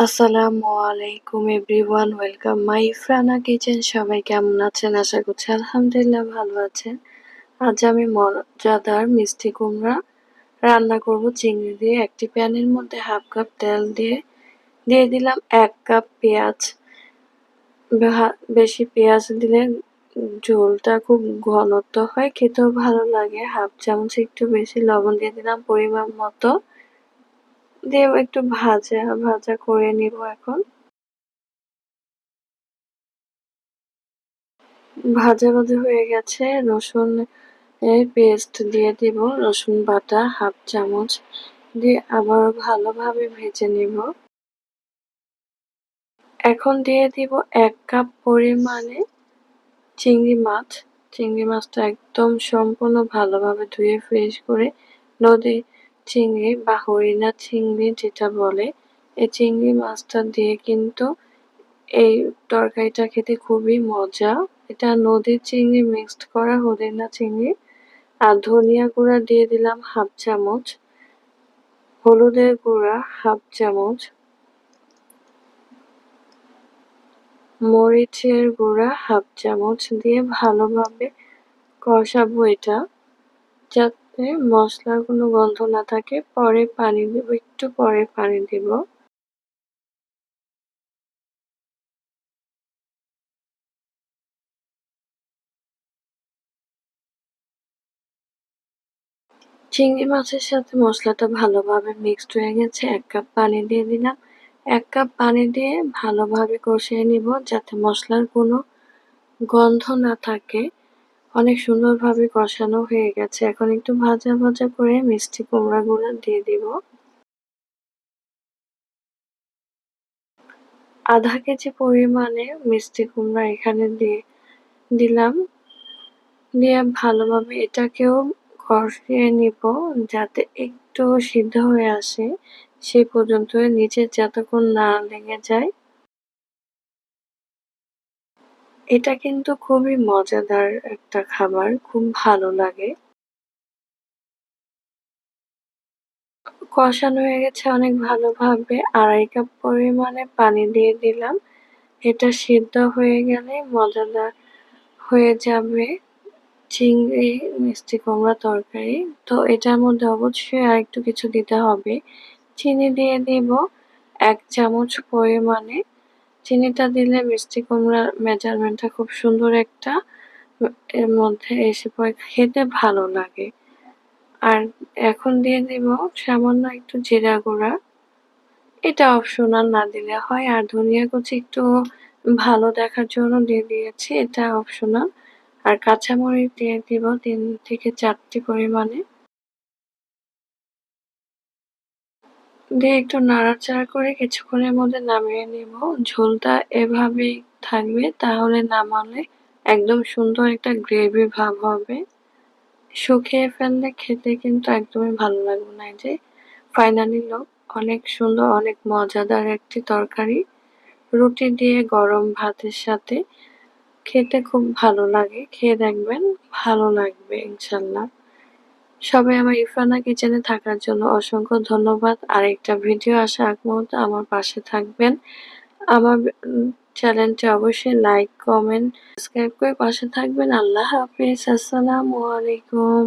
আসসালামু আলাইকুম everyone, welcome my ইফরানা kitchen. সবাই কেমন আছেন? আশা করছি আলহামদুলিল্লাহ ভালো আছেন। আজ আমি মজাদার মিষ্টি কুমড়া রান্না করব চিংড়ি দিয়ে। একটি প্যানের মধ্যে হাফ কাপ তেল দিয়ে দিলাম 1 কাপ পেঁয়াজ। বেশি পেঁয়াজ দিলে ঝোলটা খুব ঘনত্ব হয়, খেতেও ভালো লাগে। হাফ চামচ একটু বেশি লবণ দিয়ে দিলাম পরিমাণ মতো, দিয়ে একটু ভাজা করে নিব। এখন ভাজা হয়ে গেছে। রসুন এর পেস্ট দিয়ে দিব, রসুন বাটা হাফ চামচ দিয়ে আবারও ভালোভাবে ভেজে নিব। এখন দিয়ে দিব 1 কাপ পরিমাণে চিংড়ি মাছটা একদম সম্পূর্ণ ভালোভাবে ধুয়ে ফ্রেশ করে, নদী চিংড়ি বা হরিণা চিংড়ি যেটা বলে, এই চিংড়ি মাছটা দিয়ে কিন্তু এই তরকারিটা খেতে খুবই মজা। এটা নদীর চিংড়ি মিক্সড করা হরিণা চিংড়ি। আর ধনিয়া গুঁড়া দিয়ে দিলাম হাফ চামচ, হলুদের গুঁড়া হাফ চামচ, মরিচের গুঁড়া হাফ চামচ দিয়ে ভালোভাবে কষাবো এটা, যাতে মশলার কোনো গন্ধ না থাকে। পরে পানি দেব, একটু পরে পানি দেব। চিংড়ি মাছের সাথে মশলাটা ভালোভাবে মিক্সড হয়ে গেছে। 1 কাপ পানি দিয়ে দিলাম। 1 কাপ পানি দিয়ে ভালোভাবে কষিয়ে নিব, যাতে মশলার কোনো গন্ধ না থাকে। অনেক সুন্দরভাবে কষানো হয়ে গেছে। এখন একটু ভাজা করে মিষ্টি কুমড়াগুলো দিয়ে দিব। আধা কেজি পরিমাণে মিষ্টি কুমড়া এখানে দিলাম। দিয়ে ভালোভাবে এটাকেও কষিয়ে নিব, যাতে একটু সিদ্ধ হয়ে আসে সেই পর্যন্ত, নিচে যতক্ষণ না লেগে যায়। এটা কিন্তু খুবই মজাদার একটা খাবার, খুব ভালো লাগে। কষানো হয়ে গেছে অনেক ভালোভাবে। 2.5 কাপ পরিমাণে পানি দিয়ে দিলাম। এটা সিদ্ধ হয়ে গেলে মজাদার হয়ে যাবে চিংড়ি মিষ্টি কুমড়া তরকারি। তো এটার মধ্যে অবশ্যই আরেকটু কিছু দিতে হবে। চিনি দিয়ে দিব 1 চামচ পরিমাণে। চিনিটা দিলে মিষ্টি কুমড়ার মেজারমেন্টটা খুব সুন্দর একটা এর মধ্যে এসে পড়ে, খেতে ভালো লাগে। আর এখন দিয়ে দিব সামান্য একটু জিরা গুঁড়া, এটা অপশনাল, না দিলে হয়। আর ধনিয়া কুচি একটু ভালো দেখার জন্য দিয়ে দিয়েছি, এটা অপশনাল। আর কাঁচামরিচ দিয়ে দিব 3 থেকে 4টি পরিমাণে, দিয়ে একটু নাড়াচাড়া করে কিছুক্ষণের মধ্যে নামিয়ে নিব। ঝোলটা এভাবেই থাকবে, তাহলে নামালে একদম সুন্দর একটা গ্রেভি ভাব হবে। শুকিয়ে ফেললে খেতে কিন্তু একদমই ভালো লাগবে না। এই যে ফাইনালি লুক, অনেক সুন্দর, অনেক মজাদার একটি তরকারি। রুটি দিয়ে গরম ভাতের সাথে খেতে খুব ভালো লাগে। খেয়ে দেখবেন, ভালো লাগবে ইনশাল্লাহ। সবাই আমার ইরফানা কিচেনে থাকার জন্য অসংখ্য ধন্যবাদ। আরেকটা ভিডিও আসা আগ মুহূর্তে আমার পাশে থাকবেন। আমার চ্যানেলটি অবশ্যই লাইক, কমেন্ট, সাবস্ক্রাইব করে পাশে থাকবেন। আল্লাহ হাফেজ। আসসালামু আলাইকুম।